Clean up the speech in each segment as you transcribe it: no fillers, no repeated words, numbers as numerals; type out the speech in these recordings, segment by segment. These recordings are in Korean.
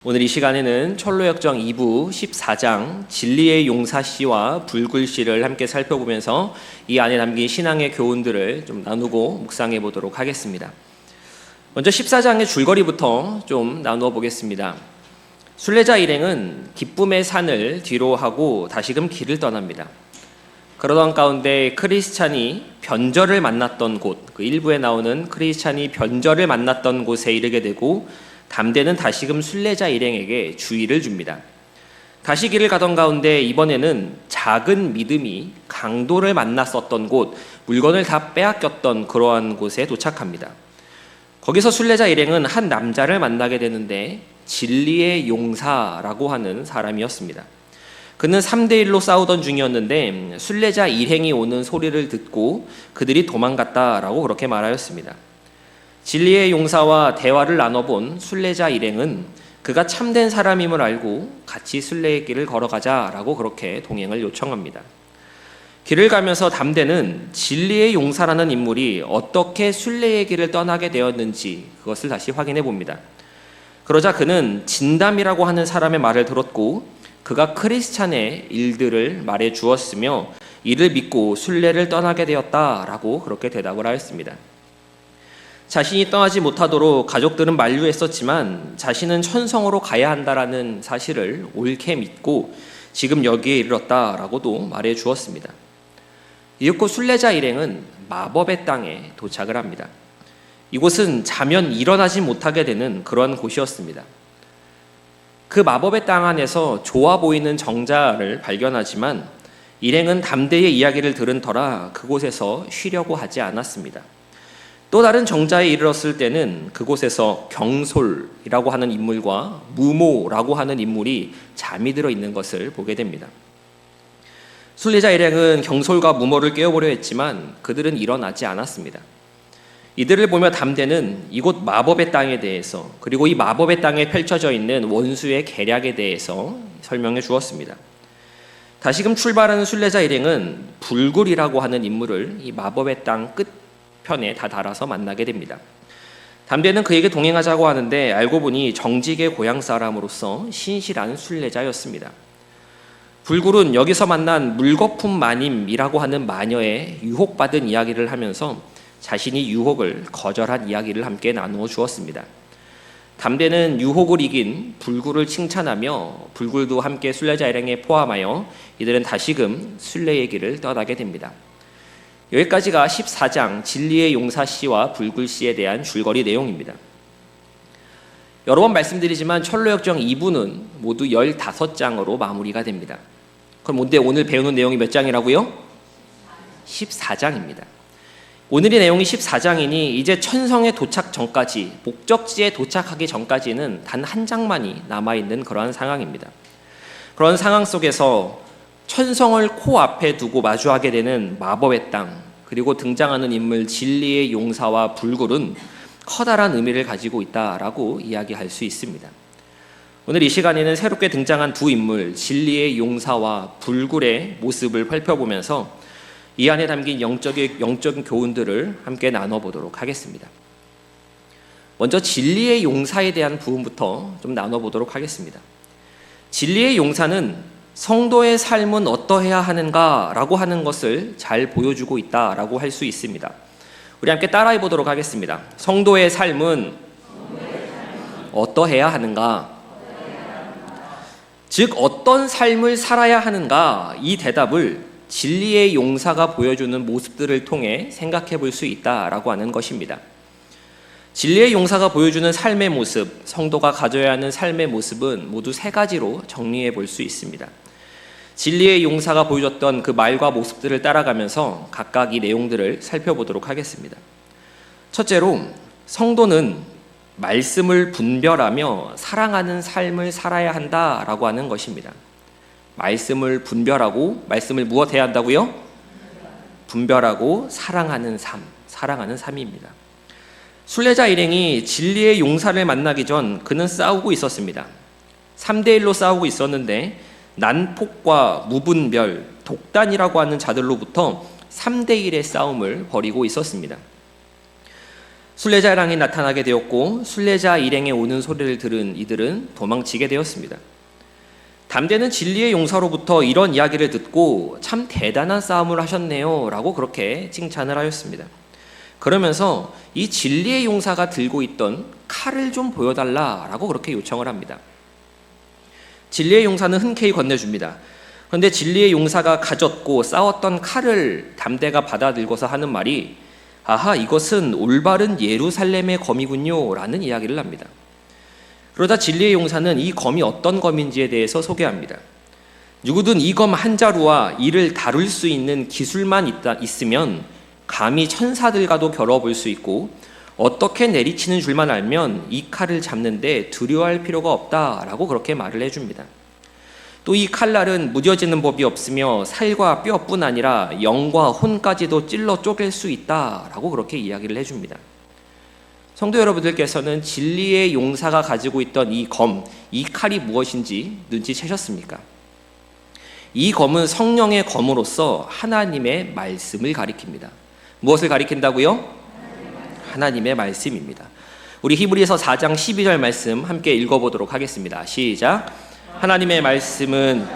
오늘 이 시간에는 철로역정 2부 14장 진리의 용사씨와 불굴씨를 함께 살펴보면서 이 안에 담긴 신앙의 교훈들을 좀 나누고 묵상해 보도록 하겠습니다. 먼저 14장의 줄거리부터 좀 나누어 보겠습니다. 순례자 일행은 기쁨의 산을 뒤로 하고 다시금 길을 떠납니다. 그러던 가운데 크리스찬이 변절을 만났던 곳, 그 일부에 나오는 크리스찬이 변절을 만났던 곳에 이르게 되고 담대는 다시금 순례자 일행에게 주의를 줍니다. 다시 길을 가던 가운데 이번에는 작은 믿음이 강도를 만났었던 곳, 물건을 다 빼앗겼던 그러한 곳에 도착합니다. 거기서 순례자 일행은 한 남자를 만나게 되는데 진리의 용사라고 하는 사람이었습니다. 그는 3대1로 싸우던 중이었는데 순례자 일행이 오는 소리를 듣고 그들이 도망갔다라고 그렇게 말하였습니다. 진리의 용사와 대화를 나눠본 순례자 일행은 그가 참된 사람임을 알고 같이 순례의 길을 걸어가자라고 그렇게 동행을 요청합니다. 길을 가면서 담대는 진리의 용사라는 인물이 어떻게 순례의 길을 떠나게 되었는지 그것을 다시 확인해 봅니다. 그러자 그는 진담이라고 하는 사람의 말을 들었고 그가 크리스찬의 일들을 말해 주었으며 이를 믿고 순례를 떠나게 되었다라고 그렇게 대답을 하였습니다. 자신이 떠나지 못하도록 가족들은 만류했었지만 자신은 천성으로 가야 한다라는 사실을 옳게 믿고 지금 여기에 이르렀다라고도 말해 주었습니다. 이윽고 순례자 일행은 마법의 땅에 도착을 합니다. 이곳은 자면 일어나지 못하게 되는 그런 곳이었습니다. 그 마법의 땅 안에서 좋아 보이는 정자를 발견하지만 일행은 담대의 이야기를 들은 터라 그곳에서 쉬려고 하지 않았습니다. 또 다른 정자에 이르렀을 때는 그곳에서 경솔이라고 하는 인물과 무모라고 하는 인물이 잠이 들어 있는 것을 보게 됩니다. 순례자 일행은 경솔과 무모를 깨워보려 했지만 그들은 일어나지 않았습니다. 이들을 보며 담대는 이곳 마법의 땅에 대해서 그리고 이 마법의 땅에 펼쳐져 있는 원수의 계략에 대해서 설명해 주었습니다. 다시금 출발하는 순례자 일행은 불굴이라고 하는 인물을 이 마법의 땅 끝편에 다 달아서 만나게 됩니다. 담대는 그에게 동행하자고 하는데 알고 보니 정직의 고향 사람으로서 신실한 순례자였습니다. 불굴은 여기서 만난 물거품 마님이라고 하는 마녀의 유혹받은 이야기를 하면서 자신이 유혹을 거절한 이야기를 함께 나누어 주었습니다. 담대는 유혹을 이긴 불굴을 칭찬하며 불굴도 함께 순례자 일행에 포함하여 이들은 다시금 순례의 길을 떠나게 됩니다. 여기까지가 14장 진리의 용사씨와 불굴씨에 대한 줄거리 내용입니다. 여러 번 말씀드리지만 철로역정 2부는 모두 15장으로 마무리가 됩니다. 그럼 뭔데 오늘 배우는 내용이 몇 장이라고요? 14장입니다. 오늘의 내용이 14장이니 이제 천성에 도착 전까지, 목적지에 도착하기 전까지는 단 한 장만이 남아있는 그러한 상황입니다. 그런 상황 속에서 천성을 코앞에 두고 마주하게 되는 마법의 땅, 그리고 등장하는 인물 진리의 용사와 불굴은 커다란 의미를 가지고 있다라고 이야기할 수 있습니다. 오늘 이 시간에는 새롭게 등장한 두 인물, 진리의 용사와 불굴의 모습을 살펴보면서 이 안에 담긴 영적인 교훈들을 함께 나눠보도록 하겠습니다. 먼저 진리의 용사에 대한 부분부터 좀 나눠보도록 하겠습니다. 진리의 용사는 성도의 삶은 어떠해야 하는가라고 하는 것을 잘 보여주고 있다라고 할 수 있습니다. 우리 함께 따라해 보도록 하겠습니다. 성도의 삶은 어떠해야 하는가? 즉 어떤 삶을 살아야 하는가? 이 대답을 진리의 용사가 보여주는 모습들을 통해 생각해 볼 수 있다라고 하는 것입니다. 진리의 용사가 보여주는 삶의 모습, 성도가 가져야 하는 삶의 모습은 모두 세 가지로 정리해 볼 수 있습니다. 진리의 용사가 보여줬던 그 말과 모습들을 따라가면서 각각 이 내용들을 살펴보도록 하겠습니다. 첫째로 성도는 말씀을 분별하며 사랑하는 삶을 살아야 한다라고 하는 것입니다. 말씀을 분별하고, 말씀을 무엇해야 한다고요? 분별하고 사랑하는 삶입니다. 순례자 일행이 진리의 용사를 만나기 전 그는 싸우고 있었습니다. 3대1로 싸우고 있었는데 난폭과 무분별, 독단이라고 하는 자들로부터 3대1의 싸움을 벌이고 있었습니다. 순례자랑이 나타나게 되었고 순례자 일행의 오는 소리를 들은 이들은 도망치게 되었습니다. 담대는 진리의 용사로부터 이런 이야기를 듣고 참 대단한 싸움을 하셨네요 라고 그렇게 칭찬을 하였습니다. 그러면서 이 진리의 용사가 들고 있던 칼을 좀 보여달라 라고 그렇게 요청을 합니다. 진리의 용사는 흔쾌히 건네줍니다. 그런데 진리의 용사가 가졌고 싸웠던 칼을 담대가 받아들고서 하는 말이 아하, 이것은 올바른 예루살렘의 검이군요 라는 이야기를 합니다. 그러다 진리의 용사는 이 검이 어떤 검인지에 대해서 소개합니다. 누구든 이 검 한 자루와 이를 다룰 수 있는 기술만 있으면 감히 천사들과도 겨뤄볼 수 있고 어떻게 내리치는 줄만 알면 이 칼을 잡는데 두려워할 필요가 없다라고 그렇게 말을 해줍니다. 또 이 칼날은 무뎌지는 법이 없으며 살과 뼈뿐 아니라 영과 혼까지도 찔러 쪼갤 수 있다라고 그렇게 이야기를 해줍니다. 성도 여러분들께서는 진리의 용사가 가지고 있던 이 검, 이 칼이 무엇인지 눈치채셨습니까? 이 검은 성령의 검으로서 하나님의 말씀을 가리킵니다. 무엇을 가리킨다고요? 하나님의 말씀입니다. 우리 히브리서 4장 12절 말씀 함께 읽어보도록 하겠습니다. 시작. 하나님의 말씀은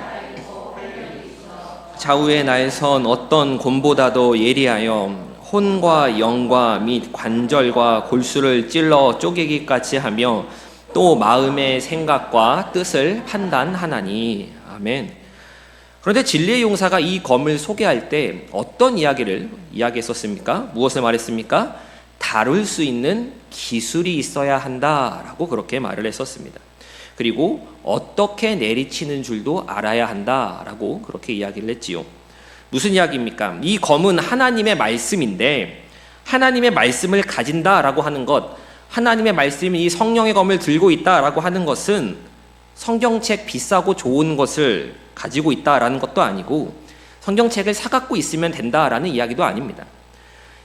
좌우에 나에선 어떤 곰보다도 예리하여 혼과 영과 및 관절과 골수를 찔러 쪼개기까지 하며 또 마음의 생각과 뜻을 판단하나니. 아멘. 그런데 진리의 용사가 이 검을 소개할 때 어떤 이야기를 이야기했었습니까? 무엇을 말했습니까? 다룰 수 있는 기술이 있어야 한다라고 그렇게 말을 했었습니다. 그리고 어떻게 내리치는 줄도 알아야 한다라고 그렇게 이야기를 했지요. 무슨 이야기입니까? 이 검은 하나님의 말씀인데 하나님의 말씀을 가진다라고 하는 것, 하나님의 말씀이 이 성령의 검을 들고 있다라고 하는 것은 성경책 비싸고 좋은 것을 가지고 있다라는 것도 아니고 성경책을 사갖고 있으면 된다라는 이야기도 아닙니다.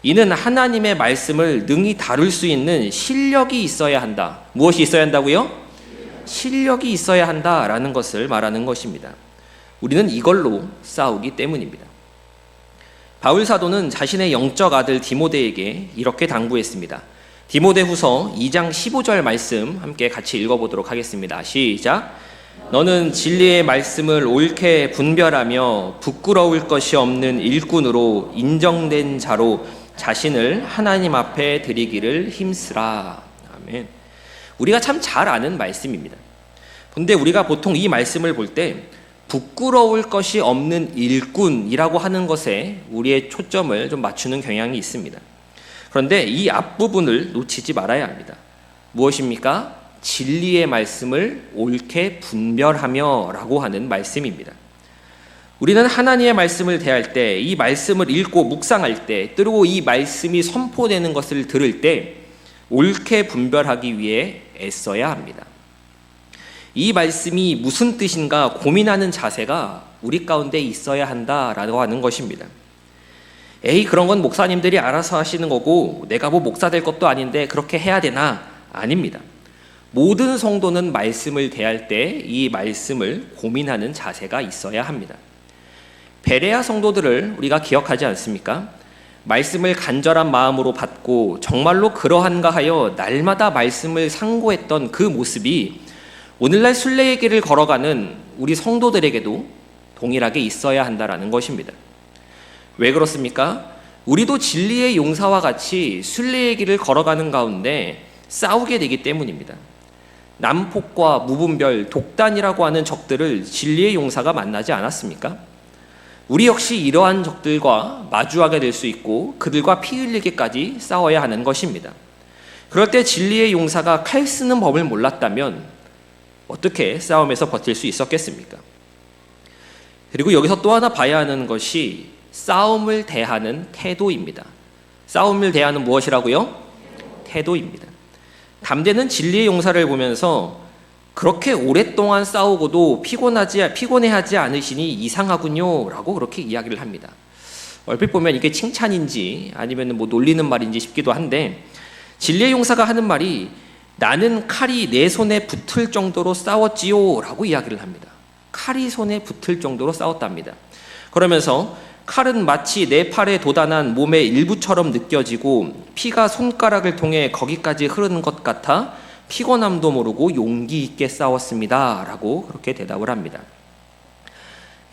이는 하나님의 말씀을 능히 다룰 수 있는 실력이 있어야 한다. 무엇이 있어야 한다고요? 실력이 있어야 한다라는 것을 말하는 것입니다. 우리는 이걸로 싸우기 때문입니다. 바울 사도는 자신의 영적 아들 디모데에게 이렇게 당부했습니다. 디모데후서 2장 15절 말씀 함께 같이 읽어보도록 하겠습니다. 시작. 너는 진리의 말씀을 옳게 분별하며 부끄러울 것이 없는 일꾼으로 인정된 자로 자신을 하나님 앞에 드리기를 힘쓰라. 아멘. 우리가 참 잘 아는 말씀입니다. 그런데 우리가 보통 이 말씀을 볼 때 부끄러울 것이 없는 일꾼이라고 하는 것에 우리의 초점을 좀 맞추는 경향이 있습니다. 그런데 이 앞부분을 놓치지 말아야 합니다. 무엇입니까? 진리의 말씀을 옳게 분별하며 라고 하는 말씀입니다. 우리는 하나님의 말씀을 대할 때, 이 말씀을 읽고 묵상할 때, 그리고 이 말씀이 선포되는 것을 들을 때 옳게 분별하기 위해 애써야 합니다. 이 말씀이 무슨 뜻인가 고민하는 자세가 우리 가운데 있어야 한다라고 하는 것입니다. 에이, 그런 건 목사님들이 알아서 하시는 거고 내가 뭐 목사 될 것도 아닌데 그렇게 해야 되나? 아닙니다. 모든 성도는 말씀을 대할 때 이 말씀을 고민하는 자세가 있어야 합니다. 베레아 성도들을 우리가 기억하지 않습니까? 말씀을 간절한 마음으로 받고 정말로 그러한가 하여 날마다 말씀을 상고했던 그 모습이 오늘날 순례의 길을 걸어가는 우리 성도들에게도 동일하게 있어야 한다는 것입니다. 왜 그렇습니까? 우리도 진리의 용사와 같이 순례의 길을 걸어가는 가운데 싸우게 되기 때문입니다. 난폭과 무분별, 독단이라고 하는 적들을 진리의 용사가 만나지 않았습니까? 우리 역시 이러한 적들과 마주하게 될 수 있고 그들과 피 흘리기까지 싸워야 하는 것입니다. 그럴 때 진리의 용사가 칼 쓰는 법을 몰랐다면 어떻게 싸움에서 버틸 수 있었겠습니까? 그리고 여기서 또 하나 봐야 하는 것이 싸움을 대하는 태도입니다. 싸움을 대하는 무엇이라고요? 태도입니다. 담대는 진리의 용사를 보면서 그렇게 오랫동안 싸우고도 피곤해하지 않으시니 이상하군요 라고 그렇게 이야기를 합니다. 얼핏 보면 이게 칭찬인지 아니면 뭐 놀리는 말인지 싶기도 한데 진리의 용사가 하는 말이 나는 칼이 내 손에 붙을 정도로 싸웠지요 라고 이야기를 합니다. 칼이 손에 붙을 정도로 싸웠답니다. 그러면서 칼은 마치 내 팔에 도단한 몸의 일부처럼 느껴지고 피가 손가락을 통해 거기까지 흐르는 것 같아 피곤함도 모르고 용기 있게 싸웠습니다. 라고 그렇게 대답을 합니다.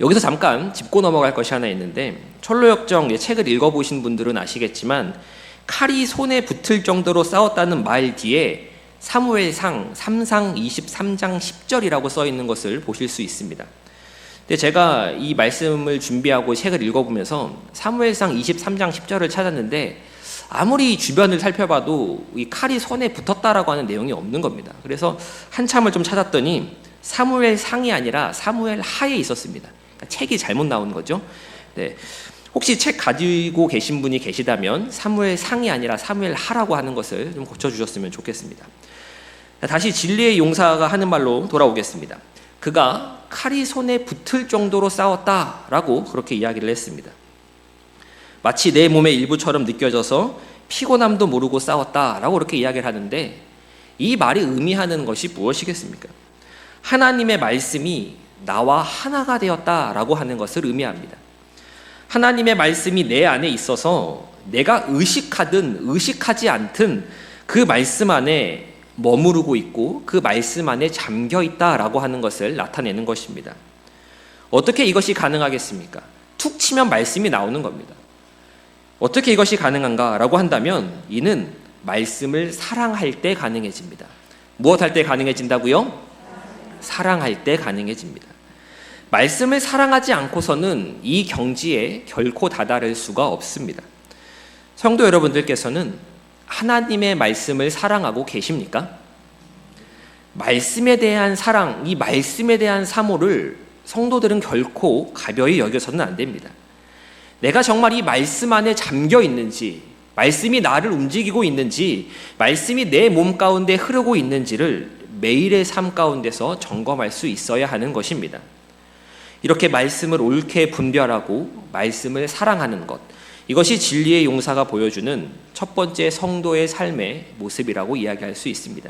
여기서 잠깐 짚고 넘어갈 것이 하나 있는데, 철로역정 책을 읽어보신 분들은 아시겠지만 칼이 손에 붙을 정도로 싸웠다는 말 뒤에 사무엘상 3상 23장 10절이라고 써 있는 것을 보실 수 있습니다. 근데 제가 이 말씀을 준비하고 책을 읽어보면서 사무엘상 23장 10절을 찾았는데 아무리 주변을 살펴봐도 이 칼이 손에 붙었다라고 하는 내용이 없는 겁니다. 그래서 한참을 좀 찾았더니 사무엘상이 아니라 사무엘하에 있었습니다. 그러니까 책이 잘못 나온 거죠. 네. 혹시 책 가지고 계신 분이 계시다면 사무엘상이 아니라 사무엘하라고 하는 것을 좀 고쳐주셨으면 좋겠습니다. 다시 진리의 용사가 하는 말로 돌아오겠습니다. 그가 칼이 손에 붙을 정도로 싸웠다라고 그렇게 이야기를 했습니다. 마치 내 몸의 일부처럼 느껴져서 피곤함도 모르고 싸웠다라고 그렇게 이야기를 하는데, 이 말이 의미하는 것이 무엇이겠습니까? 하나님의 말씀이 나와 하나가 되었다라고 하는 것을 의미합니다. 하나님의 말씀이 내 안에 있어서 내가 의식하든 의식하지 않든 그 말씀 안에 머무르고 있고 그 말씀 안에 잠겨 있다라고 하는 것을 나타내는 것입니다. 어떻게 이것이 가능하겠습니까? 툭 치면 말씀이 나오는 겁니다. 어떻게 이것이 가능한가라고 한다면 이는 말씀을 사랑할 때 가능해집니다. 무엇할 때 가능해진다고요? 사랑할 때 가능해집니다. 말씀을 사랑하지 않고서는 이 경지에 결코 다다를 수가 없습니다. 성도 여러분들께서는 하나님의 말씀을 사랑하고 계십니까? 말씀에 대한 사랑, 이 말씀에 대한 사모를 성도들은 결코 가벼이 여겨서는 안 됩니다. 내가 정말 이 말씀 안에 잠겨 있는지, 말씀이 나를 움직이고 있는지, 말씀이 내 몸 가운데 흐르고 있는지를 매일의 삶 가운데서 점검할 수 있어야 하는 것입니다. 이렇게 말씀을 옳게 분별하고 말씀을 사랑하는 것, 이것이 진리의 용사가 보여주는 첫 번째 성도의 삶의 모습이라고 이야기할 수 있습니다.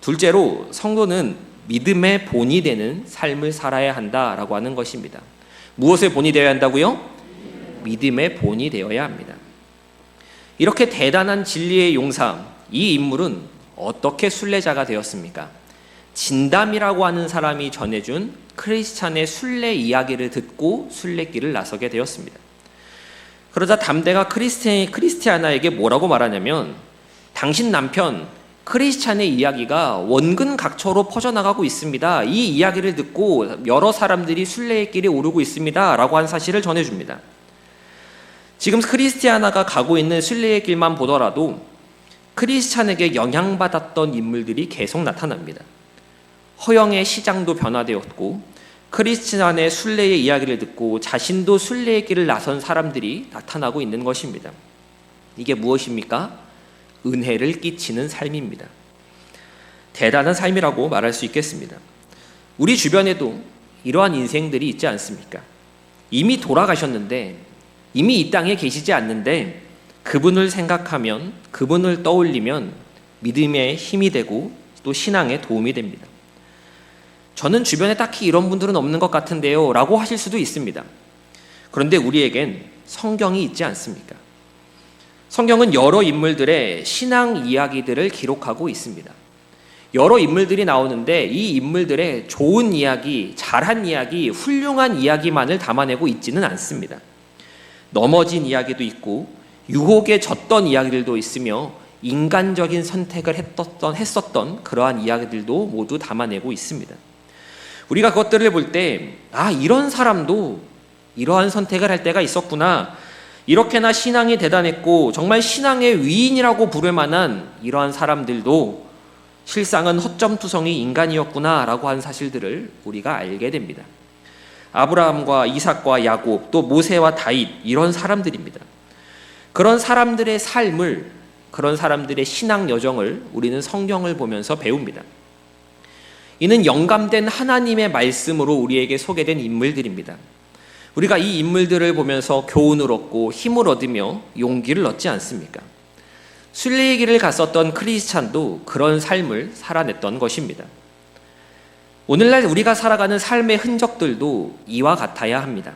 둘째로 성도는 믿음의 본이 되는 삶을 살아야 한다라고 하는 것입니다. 무엇의 본이 되어야 한다고요? 믿음의 본이 되어야 합니다. 이렇게 대단한 진리의 용사, 이 인물은 어떻게 순례자가 되었습니까? 진담이라고 하는 사람이 전해준 크리스찬의 순례 이야기를 듣고 순례길을 나서게 되었습니다. 그러자 담대가 크리스티아나에게 뭐라고 말하냐면, 당신 남편 크리스찬의 이야기가 원근각처로 퍼져나가고 있습니다. 이 이야기를 듣고 여러 사람들이 순례의 길에 오르고 있습니다. 라고 한 사실을 전해줍니다. 지금 크리스티아나가 가고 있는 순례의 길만 보더라도 크리스찬에게 영향받았던 인물들이 계속 나타납니다. 허영의 시장도 변화되었고, 크리스찬의 순례의 이야기를 듣고 자신도 순례의 길을 나선 사람들이 나타나고 있는 것입니다. 이게 무엇입니까? 은혜를 끼치는 삶입니다. 대단한 삶이라고 말할 수 있겠습니다. 우리 주변에도 이러한 인생들이 있지 않습니까? 이미 돌아가셨는데, 이미 이 땅에 계시지 않는데 그분을 생각하면, 그분을 떠올리면 믿음의 힘이 되고 또 신앙에 도움이 됩니다. 저는 주변에 딱히 이런 분들은 없는 것 같은데요 라고 하실 수도 있습니다. 그런데 우리에겐 성경이 있지 않습니까? 성경은 여러 인물들의 신앙 이야기들을 기록하고 있습니다. 여러 인물들이 나오는데 이 인물들의 좋은 이야기, 잘한 이야기, 훌륭한 이야기만을 담아내고 있지는 않습니다. 넘어진 이야기도 있고 유혹에 졌던 이야기들도 있으며 인간적인 선택을 했었던 그러한 이야기들도 모두 담아내고 있습니다. 우리가 그것들을 볼 때, 이런 사람도 이러한 선택을 할 때가 있었구나, 이렇게나 신앙이 대단했고 정말 신앙의 위인이라고 부를 만한 이러한 사람들도 실상은 허점투성이 인간이었구나 라고 하는 사실들을 우리가 알게 됩니다. 아브라함과 이삭과 야곱, 또 모세와 다윗, 이런 사람들입니다. 그런 사람들의 삶을, 그런 사람들의 신앙 여정을 우리는 성경을 보면서 배웁니다. 이는 영감된 하나님의 말씀으로 우리에게 소개된 인물들입니다. 우리가 이 인물들을 보면서 교훈을 얻고 힘을 얻으며 용기를 얻지 않습니까? 순례의 길을 갔었던 크리스찬도 그런 삶을 살아냈던 것입니다. 오늘날 우리가 살아가는 삶의 흔적들도 이와 같아야 합니다.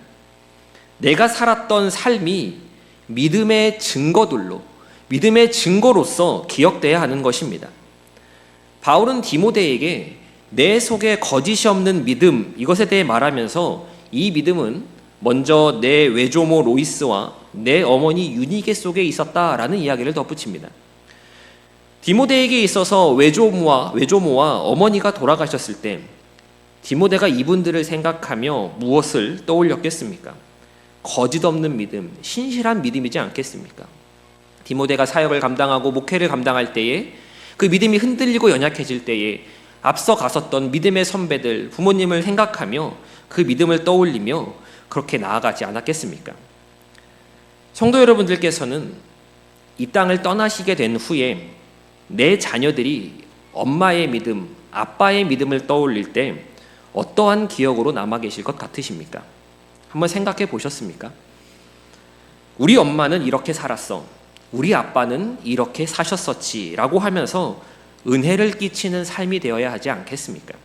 내가 살았던 삶이 믿음의 증거로서 기억돼야 하는 것입니다. 바울은 디모데에게 내 속에 거짓이 없는 믿음, 이것에 대해 말하면서 이 믿음은 먼저 내 외조모 로이스와 내 어머니 유니게 속에 있었다라는 이야기를 덧붙입니다. 디모데에게 있어서 외조모와 어머니가 돌아가셨을 때 디모데가 이분들을 생각하며 무엇을 떠올렸겠습니까? 거짓 없는 믿음, 신실한 믿음이지 않겠습니까? 디모데가 사역을 감당하고 목회를 감당할 때에 그 믿음이 흔들리고 연약해질 때에 앞서 갔었던 믿음의 선배들, 부모님을 생각하며 그 믿음을 떠올리며 그렇게 나아가지 않았겠습니까? 성도 여러분들께서는 이 땅을 떠나시게 된 후에 내 자녀들이 엄마의 믿음, 아빠의 믿음을 떠올릴 때 어떠한 기억으로 남아 계실 것 같으십니까? 한번 생각해 보셨습니까? 우리 엄마는 이렇게 살았어. 우리 아빠는 이렇게 사셨었지 라고 하면서 은혜를 끼치는 삶이 되어야 하지 않겠습니까?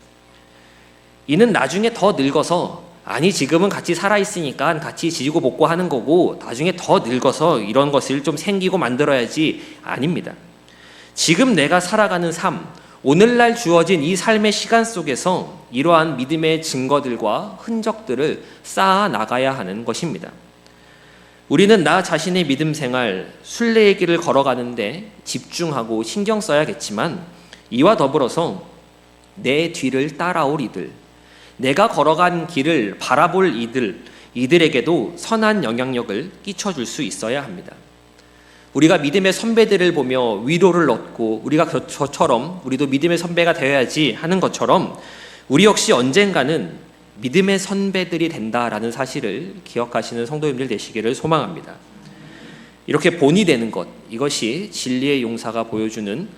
이는 나중에 더 늙어서 아니 지금은 같이 살아있으니까 같이 지지고 볶고 하는 거고 나중에 더 늙어서 이런 것을 좀 생기고 만들어야지 아닙니다. 지금 내가 살아가는 삶, 오늘날 주어진 이 삶의 시간 속에서 이러한 믿음의 증거들과 흔적들을 쌓아 나가야 하는 것입니다. 우리는 나 자신의 믿음 생활, 순례의 길을 걸어가는데 집중하고 신경 써야겠지만 이와 더불어서 내 뒤를 따라올 이들, 내가 걸어간 길을 바라볼 이들에게도 선한 영향력을 끼쳐줄 수 있어야 합니다. 우리가 믿음의 선배들을 보며 위로를 얻고 우리가 저처럼 우리도 믿음의 선배가 되어야지 하는 것처럼 우리 역시 언젠가는 믿음의 선배들이 된다라는 사실을 기억하시는 성도님들 되시기를 소망합니다. 이렇게 본이 되는 것, 이것이 진리의 용사가 보여주는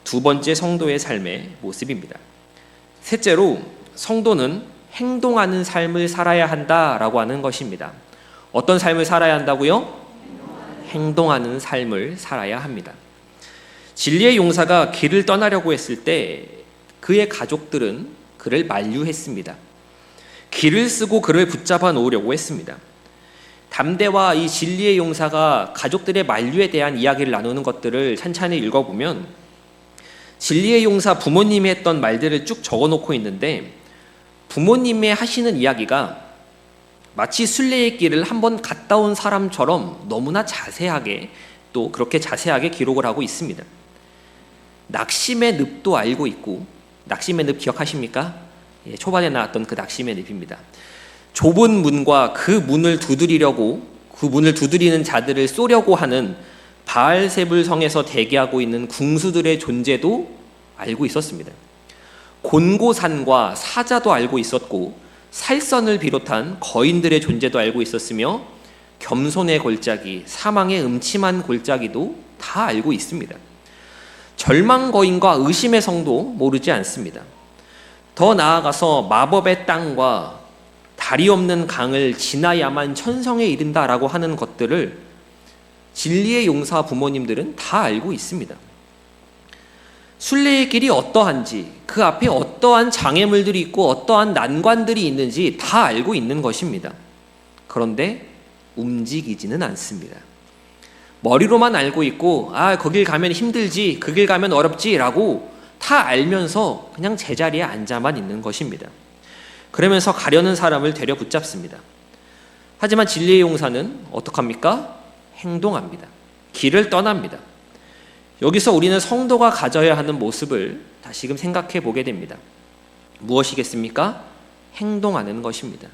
두 번째 성도의 삶의 모습입니다. 셋째로 성도는 행동하는 삶을 살아야 한다라고 하는 것입니다. 어떤 삶을 살아야 한다고요? 행동하는 삶을 살아야 합니다. 진리의 용사가 길을 떠나려고 했을 때 그의 가족들은 그를 만류했습니다. 길을 쓰고 그를 붙잡아 놓으려고 했습니다. 담대와 이 진리의 용사가 가족들의 만류에 대한 이야기를 나누는 것들을 찬찬히 읽어보면 진리의 용사 부모님이 했던 말들을 쭉 적어놓고 있는데 부모님이 하시는 이야기가 마치 순례의 길을 한번 갔다 온 사람처럼 너무나 자세하게 또 그렇게 자세하게 기록을 하고 있습니다. 낙심의 늪도 알고 있고, 낙심의 늪 기억하십니까? 예, 초반에 나왔던 그 낙심의 늪입니다. 좁은 문과 그 문을 두드리는 자들을 쏘려고 하는 바알세불 성에서 대기하고 있는 궁수들의 존재도 알고 있었습니다. 곤고산과 사자도 알고 있었고 살선을 비롯한 거인들의 존재도 알고 있었으며 겸손의 골짜기, 사망의 음침한 골짜기도 다 알고 있습니다. 절망거인과 의심의 성도 모르지 않습니다. 더 나아가서 마법의 땅과 다리 없는 강을 지나야만 천성에 이른다라고 하는 것들을 진리의 용사 부모님들은 다 알고 있습니다. 순례의 길이 어떠한지, 그 앞에 어떠한 장애물들이 있고 어떠한 난관들이 있는지 다 알고 있는 것입니다. 그런데 움직이지는 않습니다. 머리로만 알고 있고 거길 가면 힘들지, 그 길 가면 어렵지라고 다 알면서 그냥 제자리에 앉아만 있는 것입니다. 그러면서 가려는 사람을 데려 붙잡습니다. 하지만 진리의 용사는 어떡합니까? 행동합니다. 길을 떠납니다. 여기서 우리는 성도가 가져야 하는 모습을 다시금 생각해 보게 됩니다. 무엇이겠습니까? 행동하는 것입니다.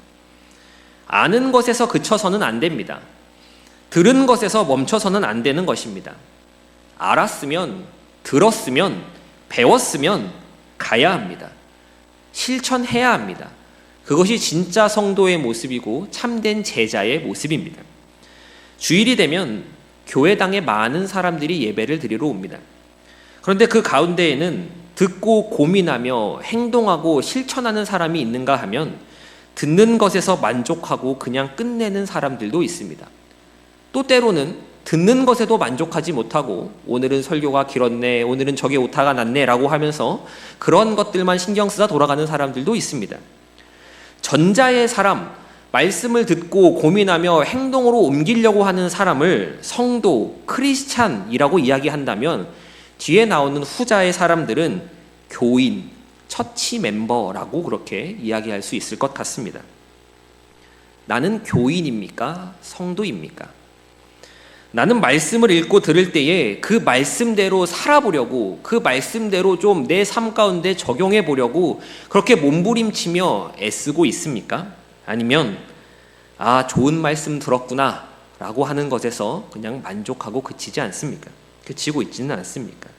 아는 것에서 그쳐서는 안 됩니다. 들은 것에서 멈춰서는 안 되는 것입니다. 알았으면, 들었으면, 배웠으면 가야 합니다. 실천해야 합니다. 그것이 진짜 성도의 모습이고 참된 제자의 모습입니다. 주일이 되면 교회당에 많은 사람들이 예배를 드리러 옵니다. 그런데 그 가운데에는 듣고 고민하며 행동하고 실천하는 사람이 있는가 하면 듣는 것에서 만족하고 그냥 끝내는 사람들도 있습니다. 또 때로는 듣는 것에도 만족하지 못하고 오늘은 설교가 길었네, 오늘은 저게 오타가 났네 라고 하면서 그런 것들만 신경 쓰다 돌아가는 사람들도 있습니다. 전자의 사람, 말씀을 듣고 고민하며 행동으로 옮기려고 하는 사람을 성도, 크리스찬이라고 이야기한다면 뒤에 나오는 후자의 사람들은 교인, 처치 멤버라고 그렇게 이야기할 수 있을 것 같습니다. 나는 교인입니까? 성도입니까? 나는 말씀을 읽고 들을 때에 그 말씀대로 살아보려고, 그 말씀대로 좀 내 삶 가운데 적용해 보려고 그렇게 몸부림치며 애쓰고 있습니까? 아니면 좋은 말씀 들었구나 라고 하는 것에서 그냥 만족하고 그치지 않습니까? 그치고 있지는 않습니까?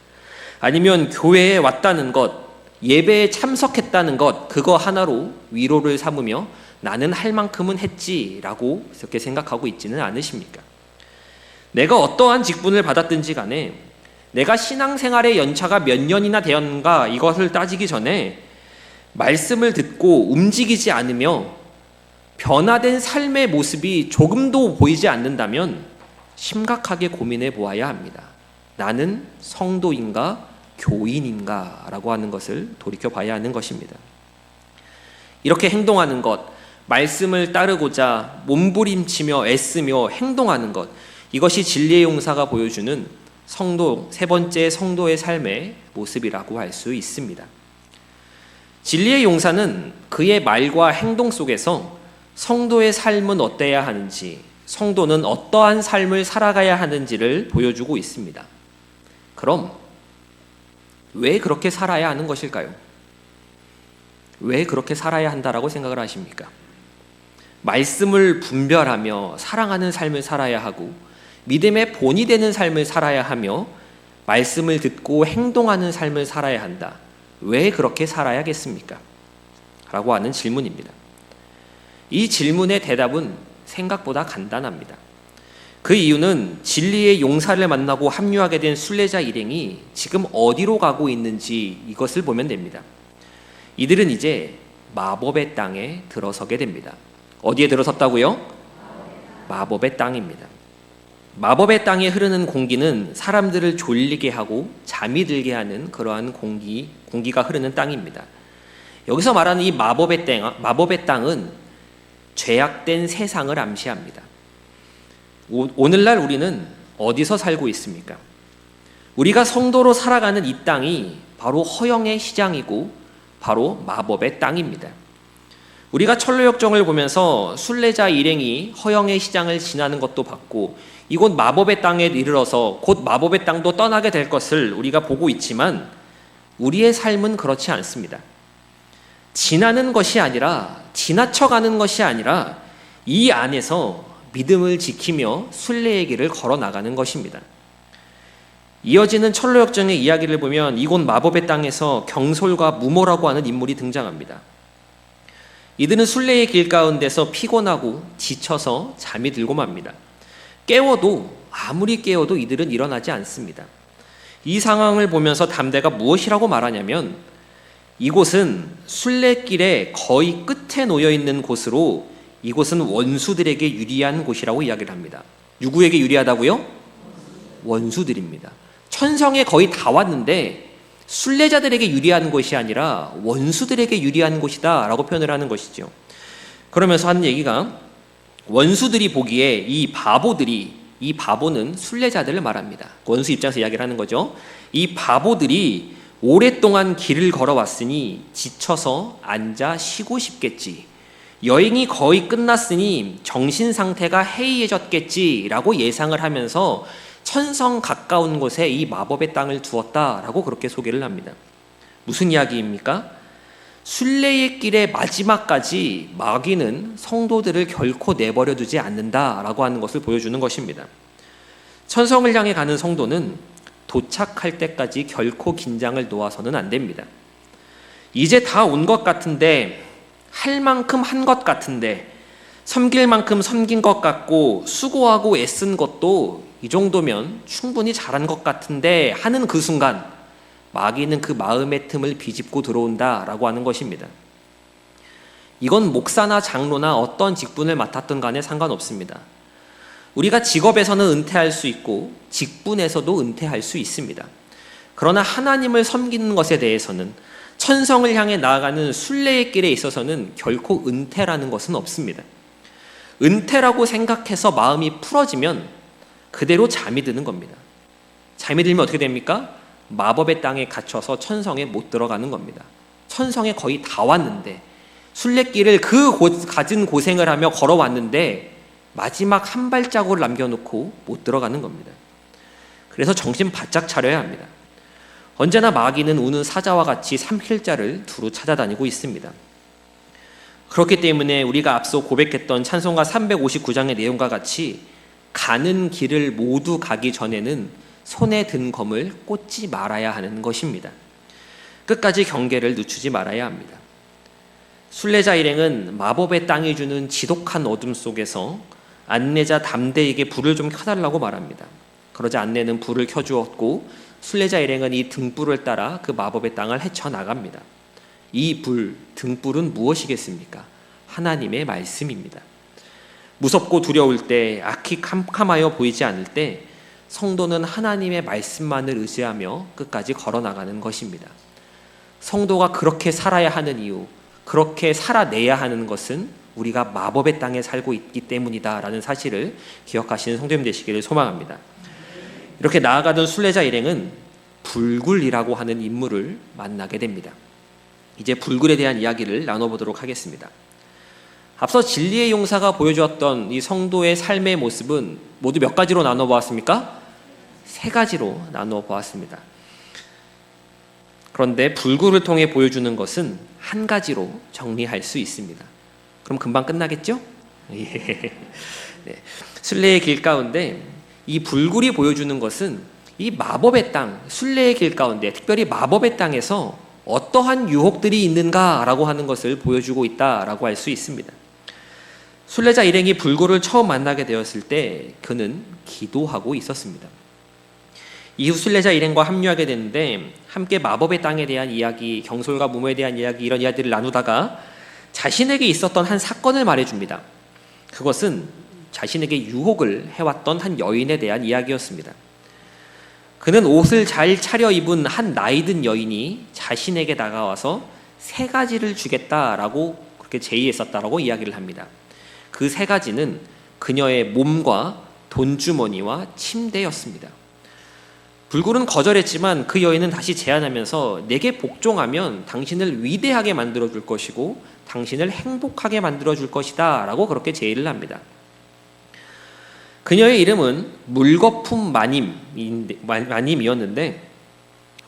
아니면 교회에 왔다는 것, 예배에 참석했다는 것, 그거 하나로 위로를 삼으며 나는 할 만큼은 했지라고 그렇게 생각하고 있지는 않으십니까? 내가 어떠한 직분을 받았든지 간에 내가 신앙생활의 연차가 몇 년이나 되었는가 이것을 따지기 전에 말씀을 듣고 움직이지 않으며 변화된 삶의 모습이 조금도 보이지 않는다면 심각하게 고민해 보아야 합니다. 나는 성도인가 교인인가 라고 하는 것을 돌이켜 봐야 하는 것입니다. 이렇게 행동하는 것, 말씀을 따르고자 몸부림치며 애쓰며 행동하는 것, 이것이 진리의 용사가 보여주는 성도, 세 번째 성도의 삶의 모습이라고 할 수 있습니다. 진리의 용사는 그의 말과 행동 속에서 성도의 삶은 어때야 하는지, 성도는 어떠한 삶을 살아가야 하는지를 보여주고 있습니다. 그럼 왜 그렇게 살아야 하는 것일까요? 왜 그렇게 살아야 한다라고 생각을 하십니까? 말씀을 분별하며 사랑하는 삶을 살아야 하고 믿음의 본이 되는 삶을 살아야 하며 말씀을 듣고 행동하는 삶을 살아야 한다. 왜 그렇게 살아야겠습니까? 라고 하는 질문입니다. 이 질문의 대답은 생각보다 간단합니다. 그 이유는 진리의 용사를 만나고 합류하게 된 순례자 일행이 지금 어디로 가고 있는지 이것을 보면 됩니다. 이들은 이제 마법의 땅에 들어서게 됩니다. 어디에 들어섰다고요? 마법의 땅입니다. 마법의 땅에 흐르는 공기는 사람들을 졸리게 하고 잠이 들게 하는 그러한 공기가 흐르는 땅입니다. 여기서 말하는 이 마법의 땅은 죄악된 세상을 암시합니다. 오늘날 우리는 어디서 살고 있습니까? 우리가 성도로 살아가는 이 땅이 바로 허영의 시장이고 바로 마법의 땅입니다. 우리가 철로역정을 보면서 순례자 일행이 허영의 시장을 지나는 것도 봤고 이곳 마법의 땅에 이르러서 곧 마법의 땅도 떠나게 될 것을 우리가 보고 있지만 우리의 삶은 그렇지 않습니다. 지나는 것이 아니라 지나쳐가는 것이 아니라 이 안에서 믿음을 지키며 순례의 길을 걸어 나가는 것입니다. 이어지는 철로역정의 이야기를 보면 이곳 마법의 땅에서 경솔과 무모라고 하는 인물이 등장합니다. 이들은 순례의 길 가운데서 피곤하고 지쳐서 잠이 들고 맙니다. 아무리 깨워도 이들은 일어나지 않습니다. 이 상황을 보면서 담대가 무엇이라고 말하냐면 이곳은 순례길의 거의 끝에 놓여 있는 곳으로 이곳은 원수들에게 유리한 곳이라고 이야기를 합니다. 누구에게 유리하다고요? 원수들입니다. 천성에 거의 다 왔는데 순례자들에게 유리한 곳이 아니라 원수들에게 유리한 곳이다 라고 표현을 하는 것이죠. 그러면서 하는 얘기가 원수들이 보기에 이 바보는 순례자들을 말합니다. 원수 입장에서 이야기를 하는 거죠. 이 바보들이 오랫동안 길을 걸어왔으니 지쳐서 앉아 쉬고 싶겠지. 여행이 거의 끝났으니 정신 상태가 해이해졌겠지라고 예상을 하면서 천성 가까운 곳에 이 마법의 땅을 두었다라고 그렇게 소개를 합니다. 무슨 이야기입니까? 순례의 길의 마지막까지 마귀는 성도들을 결코 내버려 두지 않는다라고 하는 것을 보여주는 것입니다. 천성을 향해 가는 성도는 도착할 때까지 결코 긴장을 놓아서는 안 됩니다. 이제 다 온 것 같은데 할 만큼 한 것 같은데 섬길 만큼 섬긴 것 같고 수고하고 애쓴 것도 이 정도면 충분히 잘한 것 같은데 하는 그 순간 마귀는 그 마음의 틈을 비집고 들어온다라고 하는 것입니다. 이건 목사나 장로나 어떤 직분을 맡았던 간에 상관없습니다. 우리가 직업에서는 은퇴할 수 있고 직분에서도 은퇴할 수 있습니다. 그러나 하나님을 섬기는 것에 대해서는 천성을 향해 나아가는 순례의 길에 있어서는 결코 은퇴라는 것은 없습니다. 은퇴라고 생각해서 마음이 풀어지면 그대로 잠이 드는 겁니다. 잠이 들면 어떻게 됩니까? 마법의 땅에 갇혀서 천성에 못 들어가는 겁니다. 천성에 거의 다 왔는데, 순례길을 가진 고생을 하며 걸어왔는데 마지막 한 발자국을 남겨놓고 못 들어가는 겁니다. 그래서 정신 바짝 차려야 합니다. 언제나 마귀는 우는 사자와 같이 삼킬자를 두루 찾아다니고 있습니다. 그렇기 때문에 우리가 앞서 고백했던 찬송가 359장의 내용과 같이 가는 길을 모두 가기 전에는 손에 든 검을 꽂지 말아야 하는 것입니다. 끝까지 경계를 늦추지 말아야 합니다. 순례자 일행은 마법의 땅이 주는 지독한 어둠 속에서 안내자 담대에게 불을 좀 켜달라고 말합니다. 그러자 안내는 불을 켜주었고 순례자 일행은 이 등불을 따라 그 마법의 땅을 헤쳐나갑니다. 이 등불은 무엇이겠습니까? 하나님의 말씀입니다. 무섭고 두려울 때, 악이 캄캄하여 보이지 않을 때 성도는 하나님의 말씀만을 의지하며 끝까지 걸어나가는 것입니다. 성도가 그렇게 살아야 하는 이유, 그렇게 살아내야 하는 것은 우리가 마법의 땅에 살고 있기 때문이다라는 사실을 기억하시는 성도님 되시기를 소망합니다. 이렇게 나아가던 순례자 일행은 불굴이라고 하는 인물을 만나게 됩니다. 이제 불굴에 대한 이야기를 나눠보도록 하겠습니다. 앞서 진리의 용사가 보여주었던 이 성도의 삶의 모습은 모두 몇 가지로 나눠보았습니까? 3가지로 나눠보았습니다. 그런데 불굴을 통해 보여주는 것은 한 가지로 정리할 수 있습니다. 그럼 금방 끝나겠죠? 예. 네. 순례의 길 가운데 이 불굴이 보여주는 것은 이 마법의 땅, 순례의 길 가운데 특별히 마법의 땅에서 어떠한 유혹들이 있는가라고 하는 것을 보여주고 있다라고 할 수 있습니다. 순례자 일행이 불굴을 처음 만나게 되었을 때 그는 기도하고 있었습니다. 이후 순례자 일행과 합류하게 되는데 함께 마법의 땅에 대한 이야기, 경솔과 무모에 대한 이야기, 이런 이야기를 나누다가 자신에게 있었던 한 사건을 말해줍니다. 그것은 자신에게 유혹을 해왔던 한 여인에 대한 이야기였습니다. 그는 옷을 잘 차려입은 한 나이든 여인이 자신에게 다가와서 3가지를 주겠다라고 그렇게 제의했었다라고 이야기를 합니다. 그 3가지는 그녀의 몸과 돈주머니와 침대였습니다. 불굴은 거절했지만 그 여인은 다시 제안하면서 내게 복종하면 당신을 위대하게 만들어줄 것이고 당신을 행복하게 만들어줄 것이다 라고 그렇게 제의를 합니다. 그녀의 이름은 물거품 마님이었는데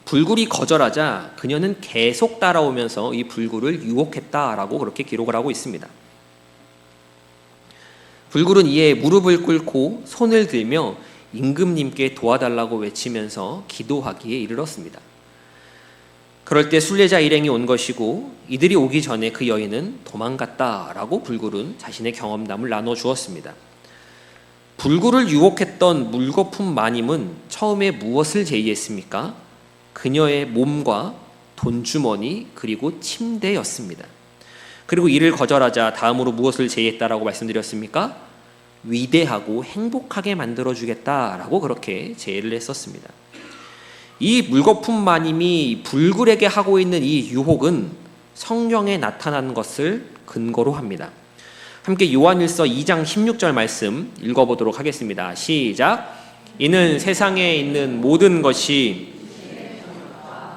불굴이 거절하자 그녀는 계속 따라오면서 이 불굴을 유혹했다라고 그렇게 기록을 하고 있습니다. 불굴은 이에 무릎을 꿇고 손을 들며 임금님께 도와달라고 외치면서 기도하기에 이르렀습니다. 그럴 때 순례자 일행이 온 것이고 이들이 오기 전에 그 여인은 도망갔다라고 불굴은 자신의 경험담을 나눠주었습니다. 불굴을 유혹했던 물거품 마님은 처음에 무엇을 제의했습니까? 그녀의 몸과 돈주머니 그리고 침대였습니다. 그리고 이를 거절하자 다음으로 무엇을 제의했다라고 말씀드렸습니까? 위대하고 행복하게 만들어주겠다라고 그렇게 제의를 했었습니다. 이 물거품 마님이 불굴에게 하고 있는 이 유혹은 성령에 나타난 것을 근거로 합니다. 함께 요한일서 2장 16절 말씀 읽어보도록 하겠습니다. 시작. 이는 세상에 있는 모든 것이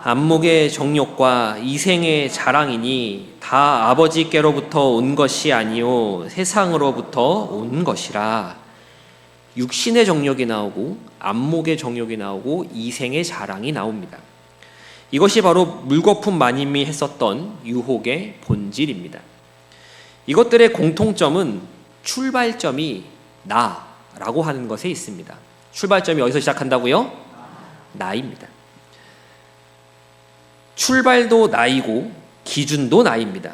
안목의 정욕과 이생의 자랑이니 다 아버지께로부터 온 것이 아니요 세상으로부터 온 것이라. 육신의 정욕이 나오고 안목의 정욕이 나오고 이생의 자랑이 나옵니다. 이것이 바로 물거품 마님이 했었던 유혹의 본질입니다. 이것들의 공통점은 출발점이 나라고 하는 것에 있습니다. 출발점이 어디서 시작한다고요? 나입니다. 출발도 나이고 기준도 나입니다.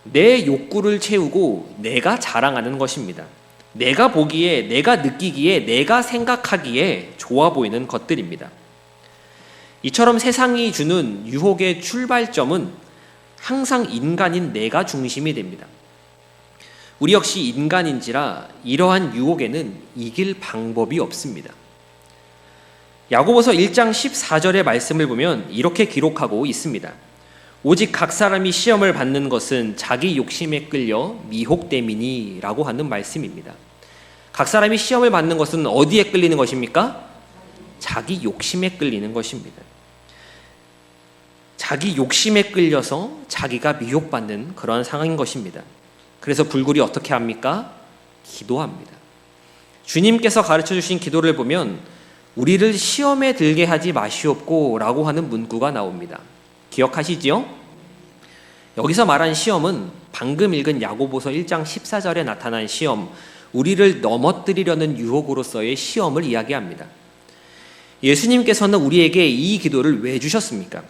내 욕구를 채우고 내가 자랑하는 것입니다. 내가 보기에, 내가 느끼기에, 내가 생각하기에 좋아 보이는 것들입니다. 이처럼 세상이 주는 유혹의 출발점은 항상 인간인 내가 중심이 됩니다. 우리 역시 인간인지라 이러한 유혹에는 이길 방법이 없습니다. 야고보서 1장 14절의 말씀을 보면 이렇게 기록하고 있습니다. 오직 각 사람이 시험을 받는 것은 자기 욕심에 끌려 미혹됨이니라고 하는 말씀입니다. 각 사람이 시험을 받는 것은 어디에 끌리는 것입니까? 자기 욕심에 끌리는 것입니다. 자기 욕심에 끌려서 자기가 미혹받는 그러한 상황인 것입니다. 그래서 불굴이 어떻게 합니까? 기도합니다. 주님께서 가르쳐 주신 기도를 보면 우리를 시험에 들게 하지 마시옵고 라고 하는 문구가 나옵니다. 기억하시지요? 여기서 말한 시험은 방금 읽은 야고보서 1장 14절에 나타난 시험, 우리를 넘어뜨리려는 유혹으로서의 시험을 이야기합니다. 예수님께서는 우리에게 이 기도를 왜 주셨습니까?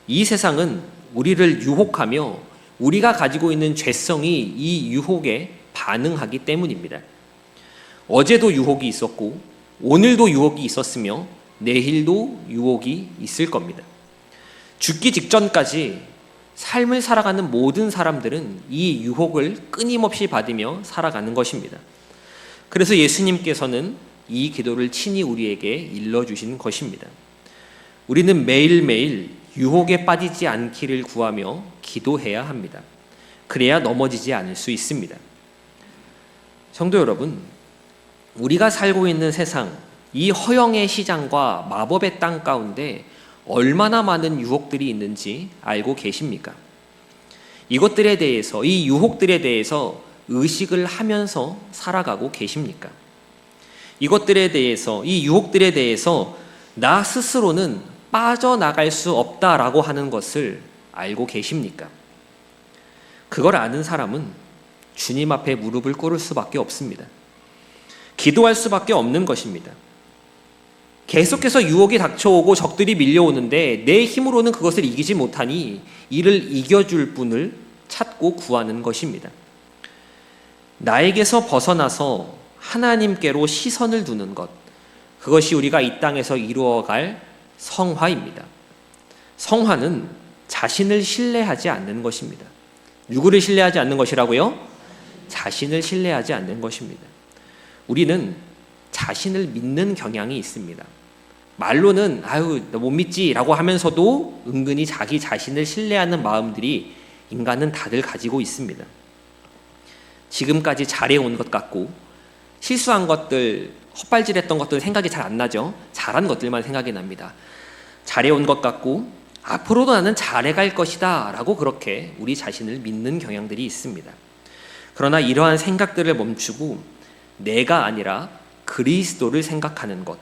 이 세상은 우리를 유혹하며 우리가 가지고 있는 죄성이 이 유혹에 반응하기 때문입니다. 어제도 유혹이 있었고 오늘도 유혹이 있었으며 내일도 유혹이 있을 겁니다. 죽기 직전까지 삶을 살아가는 모든 사람들은 이 유혹을 끊임없이 받으며 살아가는 것입니다. 그래서 예수님께서는 이 기도를 친히 우리에게 일러주신 것입니다. 우리는 매일매일 유혹에 빠지지 않기를 구하며 기도해야 합니다. 그래야 넘어지지 않을 수 있습니다. 성도 여러분, 우리가 살고 있는 세상, 이 허영의 시장과 마법의 땅 가운데 얼마나 많은 유혹들이 있는지 알고 계십니까? 이것들에 대해서, 이 유혹들에 대해서 의식을 하면서 살아가고 계십니까? 이것들에 대해서, 이 유혹들에 대해서 나 스스로는 빠져나갈 수 없다라고 하는 것을 알고 계십니까? 그걸 아는 사람은 주님 앞에 무릎을 꿇을 수밖에 없습니다. 기도할 수밖에 없는 것입니다. 계속해서 유혹이 닥쳐오고 적들이 밀려오는데 내 힘으로는 그것을 이기지 못하니 이를 이겨줄 분을 찾고 구하는 것입니다. 나에게서 벗어나서 하나님께로 시선을 두는 것, 그것이 우리가 이 땅에서 이루어갈 성화입니다. 성화는 자신을 신뢰하지 않는 것입니다. 누구를 신뢰하지 않는 것이라고요? 자신을 신뢰하지 않는 것입니다. 우리는 자신을 믿는 경향이 있습니다. 말로는 아유 너 못 믿지 라고 하면서도 은근히 자기 자신을 신뢰하는 마음들이 인간은 다들 가지고 있습니다. 지금까지 잘해온 것 같고 실수한 것들, 헛발질했던 것들 생각이 잘 안 나죠. 잘한 것들만 생각이 납니다. 잘해온 것 같고 앞으로도 나는 잘해갈 것이다 라고 그렇게 우리 자신을 믿는 경향들이 있습니다. 그러나 이러한 생각들을 멈추고 내가 아니라 그리스도를 생각하는 것,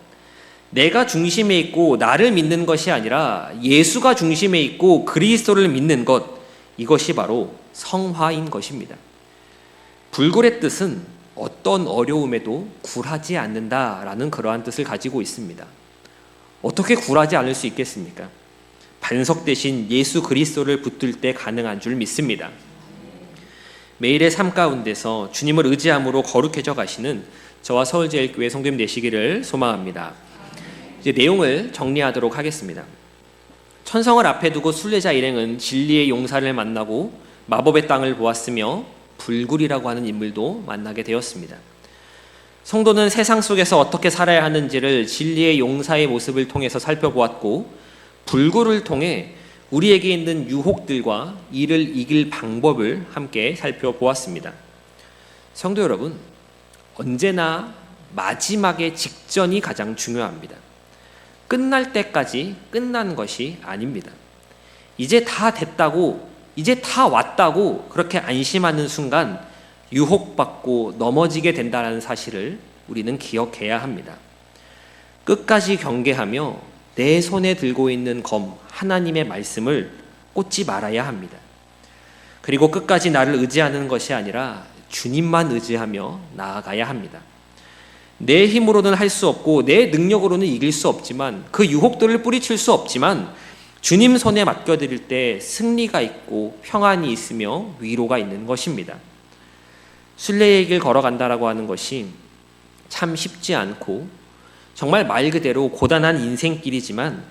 내가 중심에 있고 나를 믿는 것이 아니라 예수가 중심에 있고 그리스도를 믿는 것, 이것이 바로 성화인 것입니다. 불굴의 뜻은 어떤 어려움에도 굴하지 않는다라는 그러한 뜻을 가지고 있습니다. 어떻게 굴하지 않을 수 있겠습니까? 반석 대신 예수 그리스도를 붙들 때 가능한 줄 믿습니다. 매일의 삶 가운데서 주님을 의지함으로 거룩해져 가시는 저와 서울제일교회 성도님 되시기를 소망합니다. 이제 내용을 정리하도록 하겠습니다. 천성을 앞에 두고 순례자 일행은 진리의 용사를 만나고 마법의 땅을 보았으며 불굴이라고 하는 인물도 만나게 되었습니다. 성도는 세상 속에서 어떻게 살아야 하는지를 진리의 용사의 모습을 통해서 살펴보았고 불굴을 통해 우리에게 있는 유혹들과 이를 이길 방법을 함께 살펴보았습니다. 성도 여러분, 언제나 마지막의 직전이 가장 중요합니다. 끝날 때까지 끝난 것이 아닙니다. 이제 다 됐다고, 이제 다 왔다고 그렇게 안심하는 순간 유혹받고 넘어지게 된다는 사실을 우리는 기억해야 합니다. 끝까지 경계하며 내 손에 들고 있는 검, 하나님의 말씀을 꽂지 말아야 합니다. 그리고 끝까지 나를 의지하는 것이 아니라 주님만 의지하며 나아가야 합니다. 내 힘으로는 할 수 없고 내 능력으로는 이길 수 없지만 그 유혹들을 뿌리칠 수 없지만 주님 손에 맡겨드릴 때 승리가 있고 평안이 있으며 위로가 있는 것입니다. 순례의 길 걸어간다라고 하는 것이 참 쉽지 않고 정말 말 그대로 고단한 인생길이지만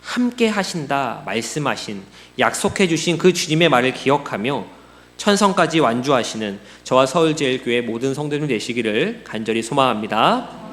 함께 하신다 말씀하신 약속해 주신 그 주님의 말을 기억하며 천성까지 완주하시는 저와 서울제일교회 모든 성도님 되시기를 간절히 소망합니다.